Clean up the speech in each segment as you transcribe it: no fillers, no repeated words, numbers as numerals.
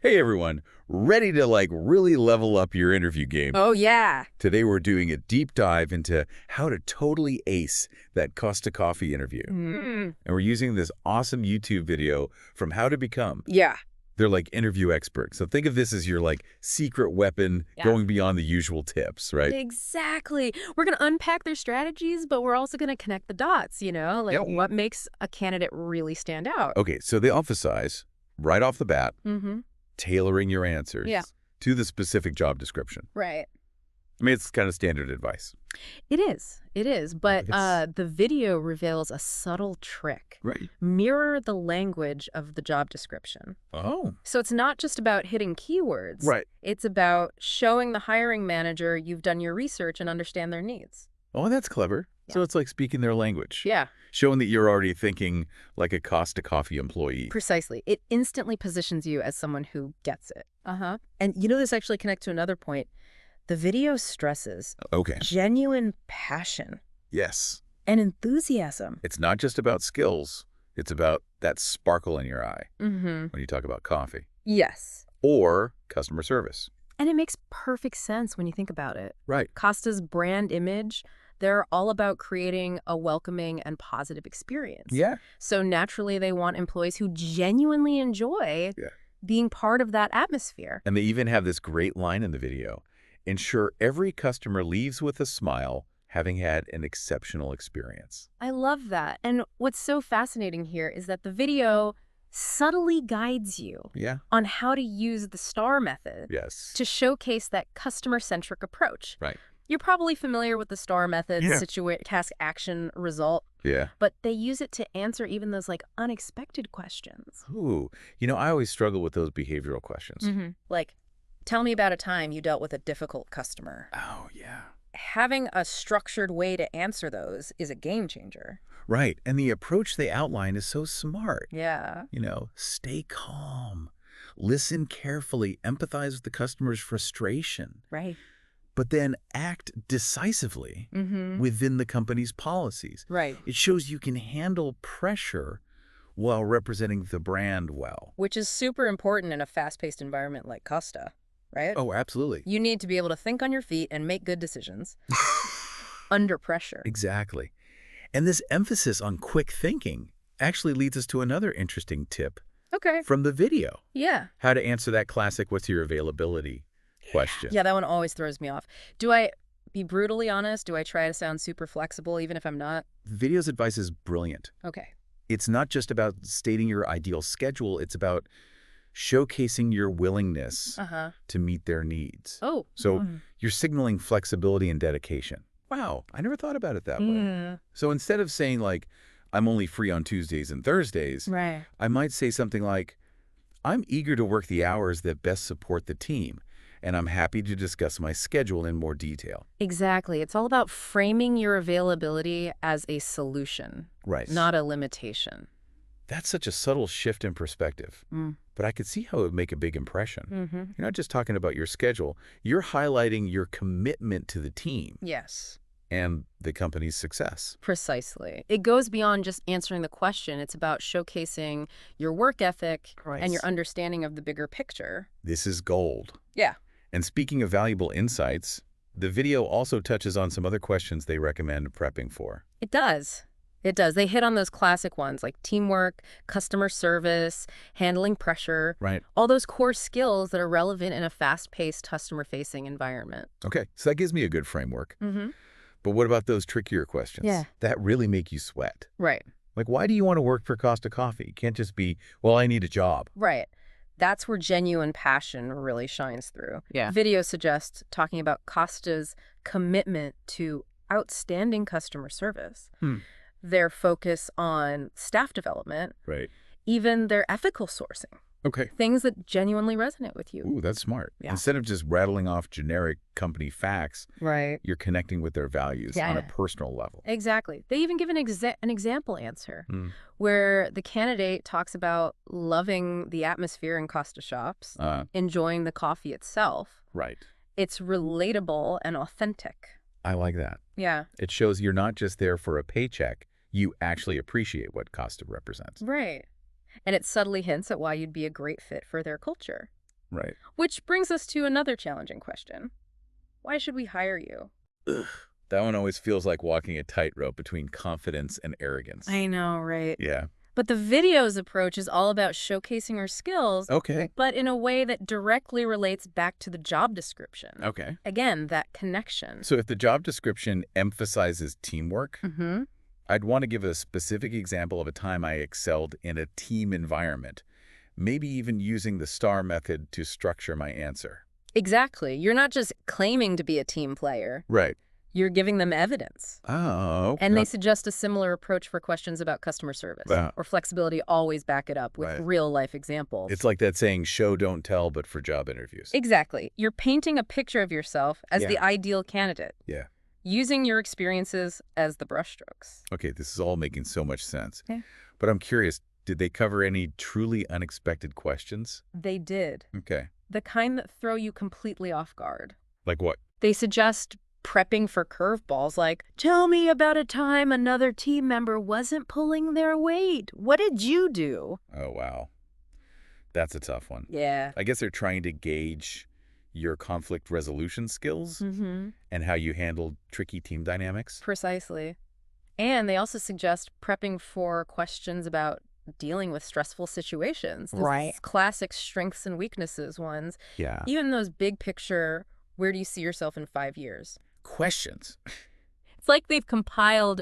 Hey everyone, ready to really level up your interview game? Oh, yeah. Today we're doing a deep dive into how to totally ace that Costa Coffee interview. Mm. And we're using this awesome YouTube video from How to Become. Yeah. They're like interview experts. So think of this as your secret weapon Yeah. going beyond the usual tips, right? Exactly. We're going to unpack their strategies, but we're also going to connect the dots, like Yep. what makes a candidate really stand out. Okay, so they emphasize right off the bat, Mm-hmm. tailoring your answers Yeah. to the specific job description. Right. I mean, it's kind of standard advice. It is. It is. But It's- the video reveals a subtle trick. Right. Mirror the language of the job description. Oh. So it's not just about hitting keywords. Right. It's about showing the hiring manager you've done your research and understand their needs. Oh, that's clever. So Yeah. it's like speaking their language. Yeah. Showing that you're already thinking like a Costa Coffee employee. Precisely. It instantly positions you as someone who gets it. Uh-huh. And this actually connects to another point. The video stresses Okay. genuine passion Yes. and enthusiasm. It's not just about skills. It's about that sparkle in your eye Mm-hmm. when you talk about coffee Yes. or customer service. And it makes perfect sense when you think about it. Right. Costa's brand image, they're all about creating a welcoming and positive experience. Yeah. So naturally, they want employees who genuinely enjoy being part of that atmosphere. And they even have this great line in the video. Ensure every customer leaves with a smile, having had an exceptional experience. I love that. And what's so fascinating here is that the video subtly guides you Yeah. on how to use the STAR method Yes. to showcase that customer-centric approach. Right. You're probably familiar with the STAR method, Yeah. situate, task, action, result, Yeah. but they use it to answer even those unexpected questions. Ooh. I always struggle with those behavioral questions. Like, tell me about a time you dealt with a difficult customer. Oh, yeah. Having a structured way to answer those is a game changer. Right. And the approach they outline is so smart. Yeah. Stay calm, listen carefully, empathize with the customer's frustration, Right. but then act decisively within the company's policies. Right. It shows you can handle pressure while representing the brand well. Which is super important in a fast-paced environment like Costa, right? Oh, absolutely. You need to be able to think on your feet and make good decisions under pressure. Exactly. And this emphasis on quick thinking actually leads us to another interesting tip Okay. from the video. Yeah. How to answer that classic, what's your availability question. Yeah, that one always throws me off. Do I be brutally honest? Do I try to sound super flexible even if I'm not? The video's advice is brilliant. Okay. It's not just about stating your ideal schedule. It's about showcasing your willingness Uh-huh. to meet their needs. Oh. So you're signaling flexibility and dedication. Wow, I never thought about it that way. Yeah. So instead of saying I'm only free on Tuesdays and Thursdays, Right. I might say something like, I'm eager to work the hours that best support the team, and I'm happy to discuss my schedule in more detail. Exactly. It's all about framing your availability as a solution, Right. not a limitation. That's such a subtle shift in perspective. But I could see how it would make a big impression. Mm-hmm. You're not just talking about your schedule. You're highlighting your commitment to the team Yes. and the company's success. Precisely. It goes beyond just answering the question. It's about showcasing your work ethic and your understanding of the bigger picture. This is gold. Yeah. And speaking of valuable insights, the video also touches on some other questions they recommend prepping for. It does. It does. They hit on those classic ones like teamwork, customer service, handling pressure, Right. all those core skills that are relevant in a fast-paced, customer-facing environment. Okay, so that gives me a good framework. Mm-hmm. But what about those trickier questions? Yeah. That really make you sweat. Right. Like, why do you want to work for Costa Coffee? It can't just be, well, I need a job. Right. That's where genuine passion really shines through. Yeah. Video suggests talking about Costa's commitment to outstanding customer service, their focus on staff development, Right. even their ethical sourcing, Okay. things that genuinely resonate with you. Ooh, that's smart. Yeah. Instead of just rattling off generic company facts, Right. you're connecting with their values on a Yeah. personal level. Exactly. They even give an example answer Mm. where the candidate talks about loving the atmosphere in Costa shops, enjoying the coffee itself. Right. It's relatable and authentic. I like that. Yeah. It shows you're not just there for a paycheck. You actually appreciate what Costa represents. Right. And it subtly hints at why you'd be a great fit for their culture. Right. Which brings us to another challenging question. Why should we hire you? Ugh. That one always feels like walking a tightrope between confidence and arrogance. I know, right? Yeah. But the video's approach is all about showcasing our skills, Okay. but in a way that directly relates back to the job description. Okay. Again, that connection. So if the job description emphasizes teamwork, Mm-hmm. I'd want to give a specific example of a time I excelled in a team environment, maybe even using the STAR method to structure my answer. Exactly. You're not just claiming to be a team player. Right. You're giving them evidence. Oh, And they suggest a similar approach for questions about customer service. Wow. Or flexibility, always back it up with Right. real-life examples. It's like that saying, show, don't tell, but for job interviews. Exactly. You're painting a picture of yourself as the Yeah. ideal candidate, Yeah. using your experiences as the brushstrokes. Okay, this is all making so much sense. Yeah. But I'm curious, did they cover any truly unexpected questions? They did. Okay. The kind that throw you completely off guard. Like what? They suggest prepping for curveballs like, tell me about a time another team member wasn't pulling their weight. What did you do? Oh, wow. That's a tough one. Yeah. I guess they're trying to gauge your conflict resolution skills Mm-hmm. and how you handle tricky team dynamics. Precisely. And they also suggest prepping for questions about dealing with stressful situations. Those Right. classic strengths and weaknesses ones. Yeah. Even those big picture, where do you see yourself in 5 years? Questions. It's like they've compiled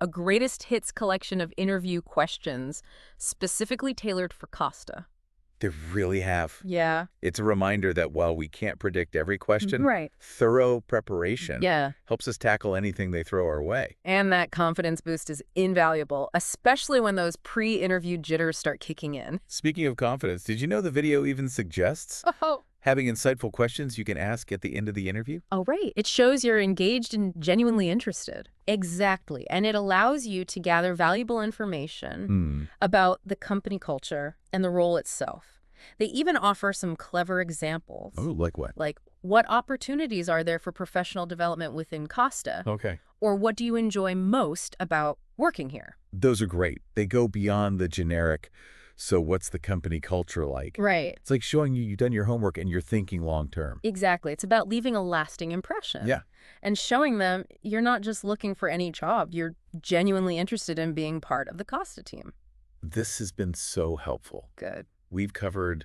a greatest hits collection of interview questions specifically tailored for Costa. They really have. Yeah. It's a reminder that while we can't predict every question, Right. thorough preparation Yeah. helps us tackle anything they throw our way. And that confidence boost is invaluable, especially when those pre-interview jitters start kicking in. Speaking of confidence, did you know the video even suggests Oh. having insightful questions you can ask at the end of the interview? Oh, right. It shows you're engaged and genuinely interested. Exactly. And it allows you to gather valuable information about the company culture and the role itself. They even offer some clever examples. Oh, like what? Like, what opportunities are there for professional development within Costa? Okay. Or what do you enjoy most about working here? Those are great. They go beyond the generic, so what's the company culture like? Right. It's like showing you've done your homework and you're thinking long term. Exactly. It's about leaving a lasting impression. Yeah. And showing them you're not just looking for any job. You're genuinely interested in being part of the Costa team. This has been so helpful. Good. We've covered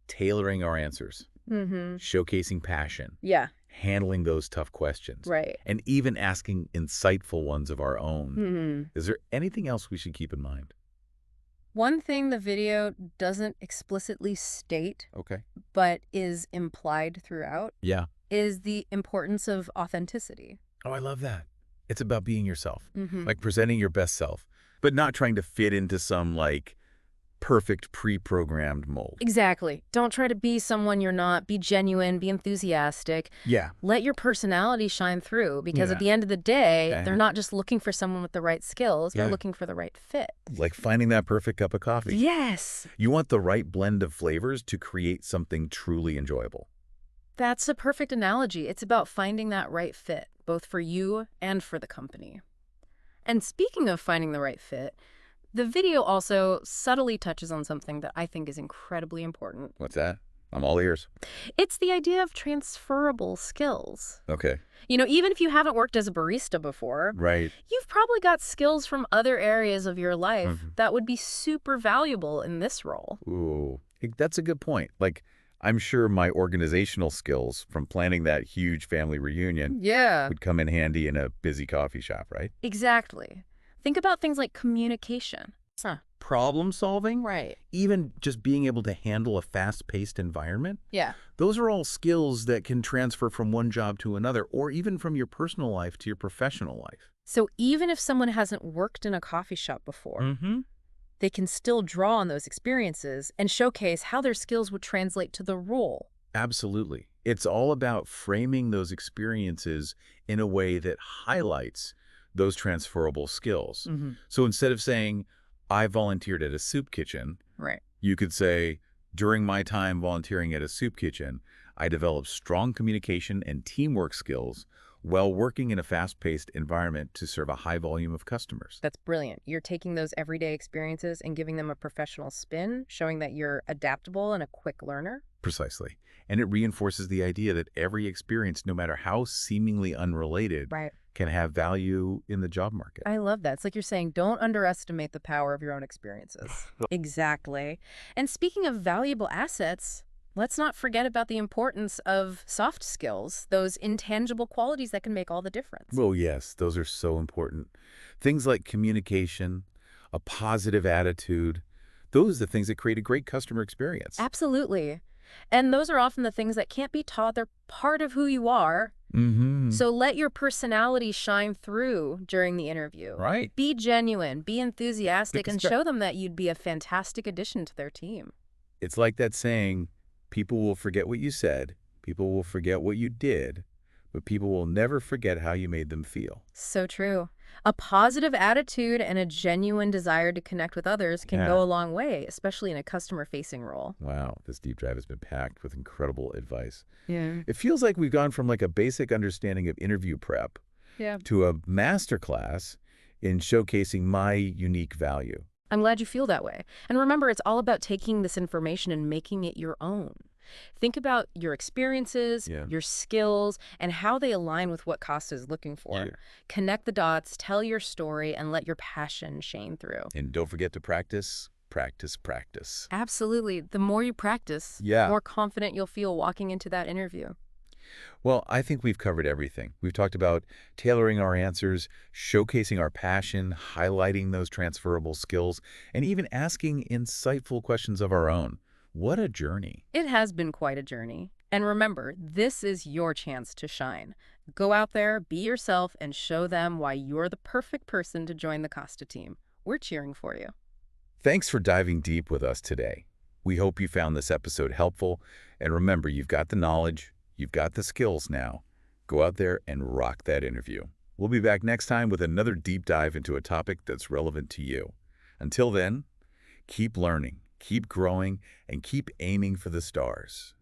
tailoring our answers, Mm-hmm. showcasing passion, Yeah. handling those tough questions, Right. and even asking insightful ones of our own. Mm-hmm. Is there anything else we should keep in mind? One thing the video doesn't explicitly state, Okay. but is implied throughout, Yeah. is the importance of authenticity. Oh, I love that. It's about being yourself, Mm-hmm. like presenting your best self, but not trying to fit into some perfect pre-programmed mold. Exactly. Don't try to be someone you're not. Be genuine, be enthusiastic. Yeah. Let your personality shine through because Yeah. at the end of the day, Okay. they're not just looking for someone with the right skills. They're Yeah. looking for the right fit. Like finding that perfect cup of coffee. Yes. You want the right blend of flavors to create something truly enjoyable. That's a perfect analogy. It's about finding that right fit, both for you and for the company. And speaking of finding the right fit, the video also subtly touches on something that I think is incredibly important. What's that? I'm all ears. It's the idea of transferable skills. Okay. Even if you haven't worked as a barista before, Right. you've probably got skills from other areas of your life Mhm. that would be super valuable in this role. Ooh, that's a good point. I'm sure my organizational skills from planning that huge family reunion Yeah. would come in handy in a busy coffee shop, right? Exactly. Think about things like communication. Problem solving, Right. even just being able to handle a fast-paced environment. Yeah. Those are all skills that can transfer from one job to another, or even from your personal life to your professional life. So even if someone hasn't worked in a coffee shop before, Mm-hmm. they can still draw on those experiences and showcase how their skills would translate to the role. Absolutely. It's all about framing those experiences in a way that highlights those transferable skills. Mm-hmm. So instead of saying, I volunteered at a soup kitchen, Right. you could say, during my time volunteering at a soup kitchen, I developed strong communication and teamwork skills while working in a fast-paced environment to serve a high volume of customers. That's brilliant. You're taking those everyday experiences and giving them a professional spin, showing that you're adaptable and a quick learner. Precisely. And it reinforces the idea that every experience, no matter how seemingly unrelated, Right. can have value in the job market. I love that. It's like you're saying, don't underestimate the power of your own experiences. Exactly. And speaking of valuable assets, let's not forget about the importance of soft skills, those intangible qualities that can make all the difference. Well, yes, those are so important. Things like communication, a positive attitude, those are the things that create a great customer experience. Absolutely. And those are often the things that can't be taught. They're part of who you are. Mm-hmm. So let your personality shine through during the interview. Right. Be genuine, be enthusiastic, and Because show them that you'd be a fantastic addition to their team. it's like that saying, people will forget what you said, people will forget what you did, but people will never forget how you made them feel. So true. A positive attitude and a genuine desire to connect with others can Yeah. go a long way, especially in a customer-facing role. Wow, this deep dive has been packed with incredible advice. Yeah. It feels like we've gone from like a basic understanding of interview prep Yeah. to a masterclass in showcasing my unique value. I'm glad you feel that way. And remember, it's all about taking this information and making it your own. Think about your experiences, Yeah. your skills, and how they align with what Costa is looking for. Yeah. Connect the dots, tell your story, and let your passion shine through. And don't forget to practice, practice, practice. Absolutely. The more you practice, Yeah. the more confident you'll feel walking into that interview. Well, I think we've covered everything. We've talked about tailoring our answers, showcasing our passion, highlighting those transferable skills, and even asking insightful questions of our own. What a journey. It has been quite a journey. And remember, this is your chance to shine. Go out there, be yourself, and show them why you're the perfect person to join the Costa team. We're cheering for you. Thanks for diving deep with us today. We hope you found this episode helpful. And remember, you've got the knowledge, you've got the skills now. Go out there and rock that interview. We'll be back next time with another deep dive into a topic that's relevant to you. Until then, keep learning, keep growing, and keep aiming for the stars.